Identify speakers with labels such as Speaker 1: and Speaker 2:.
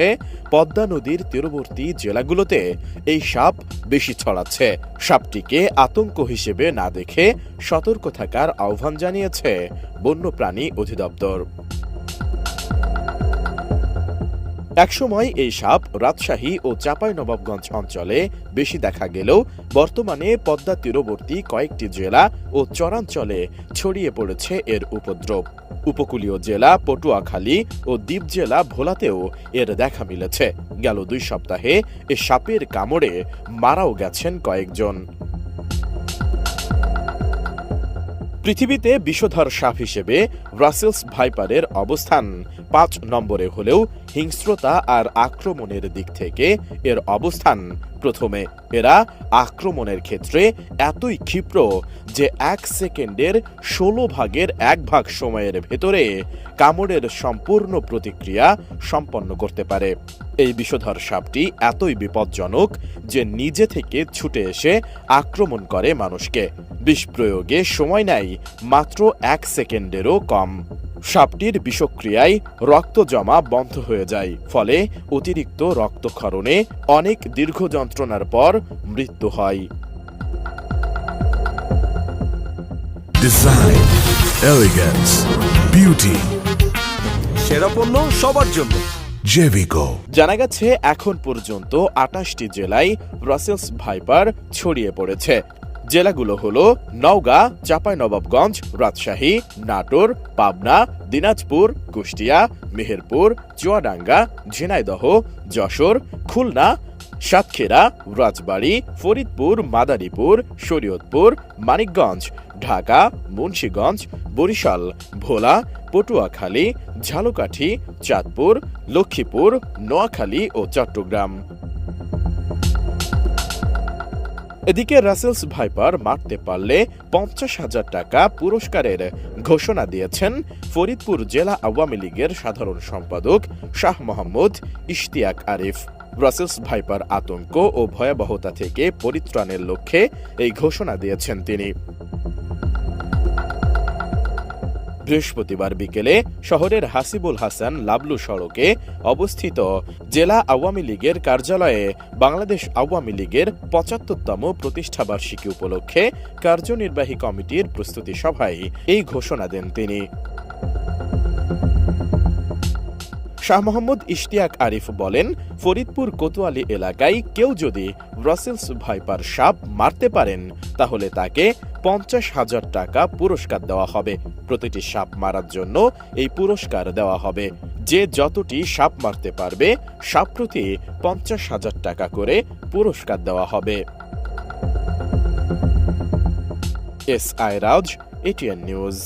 Speaker 1: মধ্যে পদ্মা নদীর তীরবর্তী জেলাগুলোতে এই সাপ বেশি ছড়াচ্ছে। সাপটিকে আতঙ্ক হিসেবে না দেখে সতর্ক থাকার আহ্বান জানিয়েছে বন্যপ্রাণী অধিদপ্তর। একসময় এই সাপ রাজশাহী ও চাঁপাইনবাবগঞ্জ অঞ্চলে বেশি দেখা গেলেও বর্তমানে পদ্মা তীরবর্তী কয়েকটি জেলা ও চরাঞ্চলে ছড়িয়ে পড়েছে এর উপদ্রব। উপকূলীয় জেলা পটুয়াখালী ও দ্বীপ জেলা ভোলাতেও এর দেখা মিলেছে। গেল 2 সপ্তাহে এ সাপের কামড়ে মারাও গেছেন কয়েকজন। পৃথিবীতে বিষধর সাপ হিসেবে রাসেলস ভাইপারের অবস্থান 5 নম্বরে হলেও হিংস্রতা আর আক্রমণের দিক থেকে এর অবস্থান প্রথমে। এরা আক্রমণের ক্ষেত্রে এতই ক্ষিপ্র যে 1 সেকেন্ডের 16 ভাগের 1 ভাগ সময়ের ভেতরে কামড়ের সম্পূর্ণ প্রতিক্রিয়া সম্পন্ন করতে পারে। এই বিষধর সাপটি এতই বিপজ্জনক যে নিজে থেকে ছুটে এসে আক্রমণ করে মানুষকে। বিষ প্রয়োগে সময় নেয় মাত্র 1 সেকেন্ডেরও কম। সাপটির বিষক্রিয়ায় রক্ত জমা বন্ধ হয়ে যায়, ফলে অতিরিক্ত রক্তক্ষরণে অনেক দীর্ঘ যন্ত্রণার পর মৃত্যু হয়।
Speaker 2: ডিজাইন, এলিগেন্স, বিউটি,
Speaker 3: সেরা পণ্য সবার জন্য
Speaker 2: জেভিকো।
Speaker 1: জানা গেছে এখন পর্যন্ত 28টি জেলায় রাসেলস ভাইপার ছড়িয়ে পড়েছে। জেলাগুলো হলো নওগাঁ, চাঁপাইনবাবগঞ্জ, রাজশাহী, নাটোর, পাবনা, দিনাজপুর, কুষ্টিয়া, মেহেরপুর, চুয়াডাঙ্গা, ঝিনাইদহ, যশোর, খুলনা, সাতক্ষীরা, রাজবাড়ী, ফরিদপুর, মাদারীপুর, শরীয়তপুর, মানিকগঞ্জ, ঢাকা, মুন্সিগঞ্জ, বরিশাল, ভোলা, পটুয়াখালী, ঝালকাঠি, চাঁদপুর, লক্ষ্মীপুর, নোয়াখালী ও চট্টগ্রাম। এদিকে রাসেলস ভাইপার মারতে পারলে 50,000 টাকা পুরস্কারের ঘোষণা দিয়েছেন ফরিদপুর জেলা আওয়ামী লীগের সাধারণ সম্পাদক শাহ মোহাম্মদ ইশতিয়াক আরিফ। রাসেলস ভাইপার আতঙ্ক ও ভয়াবহতা থেকে পরিত্রাণের লক্ষ্যে এই ঘোষণা দিয়েছেন তিনি। বৃহস্পতিবার বিকেলে শহরের হাসিবুল হাসান লাবলু সড়কে অবস্থিত জেলা আওয়ামী লীগের কার্যালয়ে বাংলাদেশ আওয়ামী লীগের 75তম প্রতিষ্ঠাবার্ষিকী উপলক্ষে কার্যনির্বাহী কমিটির প্রস্তুতি সভায় এই ঘোষণা দেন তিনি। শাহ মোহাম্মদ ইশতিয়াক আরিফ বলেন, ফরিদপুর কোতোয়ালি এলাকায় কেউ যদি রাসেলস ভাইপার সাপ মারতে পারেন তাহলে তাকে 50,000 টাকা পুরস্কার দেওয়া হবে। প্রতিটি সাপ মারার জন্য এই পুরস্কার দেওয়া হবে। যে যতটি সাপ মারতে পারবে সাপ প্রতি 50,000 টাকা করে পুরস্কার দেওয়া হবে। S I Raj, ATN news.